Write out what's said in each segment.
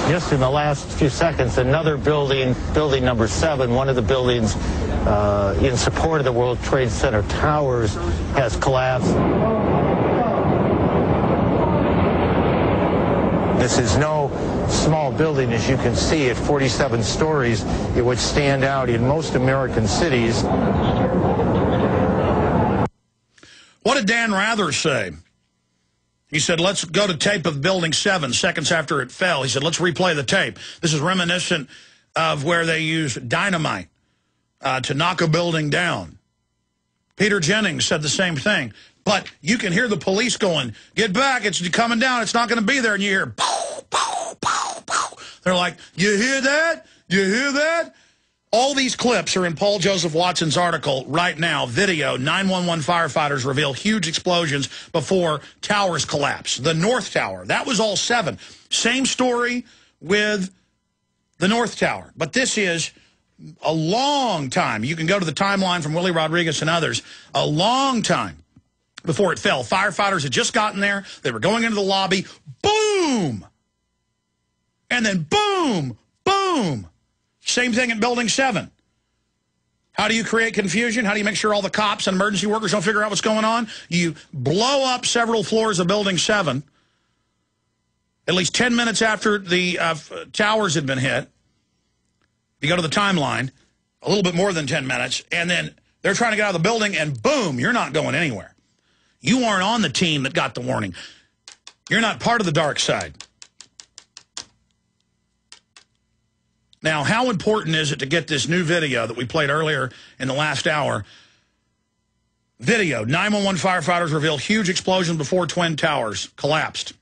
Just in the last few seconds, another building, building number 7, one of the buildings in support of the World Trade Center towers, has collapsed. This is no small building, as you can see, at 47 stories. It would stand out in most American cities. What did Dan Rather say? He said, let's go to tape of Building 7 seconds after it fell. He said, let's replay the tape. This is reminiscent of where they used dynamite to knock a building down. Peter Jennings said the same thing. But you can hear the police going, get back, it's coming down, it's not going to be there. And you hear, pow, pow, pow, pow. They're like, you hear that? You hear that? All these clips are in Paul Joseph Watson's article right now. Video, 911 firefighters reveal huge explosions before towers collapse. The North Tower, that was all 7. Same story with the North Tower. But this is a long time. You can go to the timeline from Willie Rodriguez and others. A long time before it fell. Firefighters had just gotten there. They were going into the lobby. Boom! And then boom, boom. Same thing in Building 7. How do you create confusion? How do you make sure all the cops and emergency workers don't figure out what's going on? You blow up several floors of Building 7, at least 10 minutes after the towers had been hit. You go to the timeline, a little bit more than 10 minutes, and then they're trying to get out of the building, and boom, you're not going anywhere. You aren't on the team that got the warning. You're not part of the dark side. Now, how important is it to get this new video that we played earlier in the last hour? Video, 911 firefighters reveal huge explosion before Twin Towers collapsed.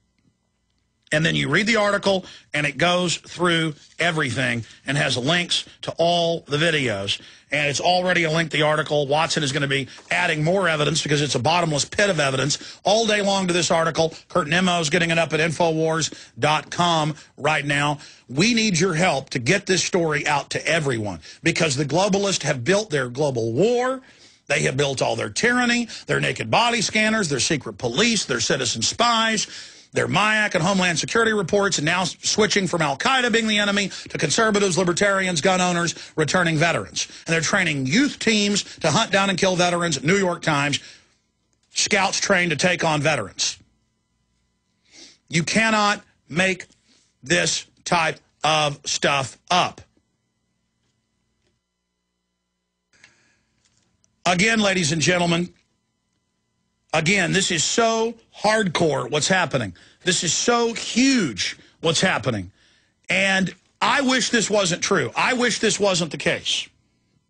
And then you read the article, and it goes through everything and has links to all the videos. And it's already a link to the article. Watson is going to be adding more evidence because it's a bottomless pit of evidence all day long to this article. Kurt Nimmo is getting it up at Infowars.com right now. We need your help to get this story out to everyone because the globalists have built their global war. They have built all their tyranny, their naked body scanners, their secret police, their citizen spies, their MIAC and Homeland Security reports, and now switching from al-Qaeda being the enemy to conservatives, libertarians, gun owners, returning veterans. And they're training youth teams to hunt down and kill veterans. New York Times, scouts trained to take on veterans. You cannot make this type of stuff up. Again, ladies and gentlemen, again, this is so hardcore what's happening. This is so huge what's happening. And I wish this wasn't true. I wish this wasn't the case.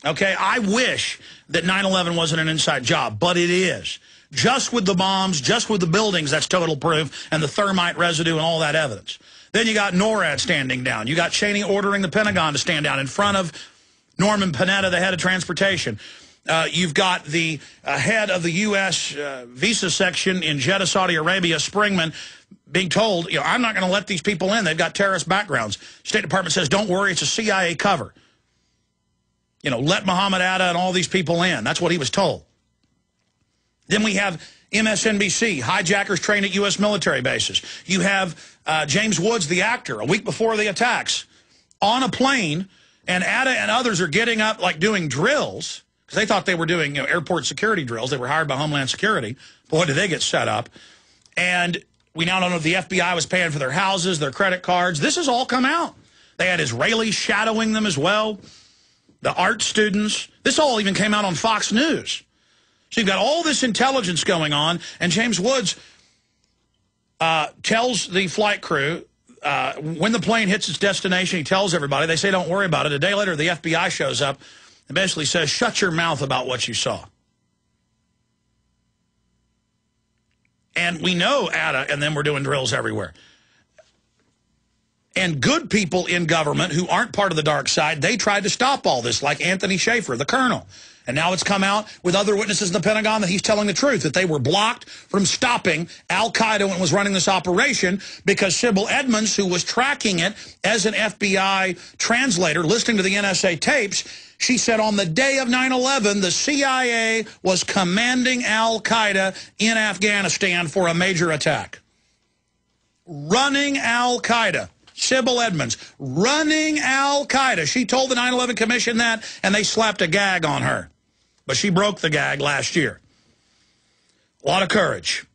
Okay? I wish that 9/11 wasn't an inside job, but it is. Just with the bombs, just with the buildings, that's total proof, and the thermite residue and all that evidence. Then you got NORAD standing down. You got Cheney ordering the Pentagon to stand down in front of Norman Panetta, the head of transportation. You've got the head of the U.S. visa section in Jeddah, Saudi Arabia, Springman, being told, you know, I'm not going to let these people in. They've got terrorist backgrounds. State Department says, don't worry, it's a CIA cover. You know, let Mohammed Atta and all these people in. That's what he was told. Then we have MSNBC, hijackers trained at U.S. military bases. You have James Woods, the actor, a week before the attacks, on a plane, and Atta and others are getting up like doing drills, because they thought they were doing, you know, airport security drills. They were hired by Homeland Security. Boy, did they get set up. And we now don't know if the FBI was paying for their houses, their credit cards. This has all come out. They had Israelis shadowing them as well, the art students. This all even came out on Fox News. So you've got all this intelligence going on, and James Woods tells the flight crew, when the plane hits its destination, he tells everybody, they say don't worry about it. A day later, the FBI shows up and basically says, shut your mouth about what you saw. And we know Atta and them were doing drills everywhere. And good people in government who aren't part of the dark side, they tried to stop all this, like Anthony Schaefer, the colonel. And now it's come out with other witnesses in the Pentagon that he's telling the truth, that they were blocked from stopping al-Qaeda when it was running this operation because Sybil Edmonds, who was tracking it as an FBI translator, listening to the NSA tapes, she said on the day of 9/11, the CIA was commanding al-Qaeda in Afghanistan for a major attack. Running al-Qaeda. Sybil Edmonds, running al-Qaeda. She told the 9/11 Commission that, and they slapped a gag on her. But she broke the gag last year. A lot of courage.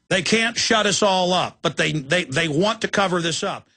They can't shut us all up, but they want to cover this up.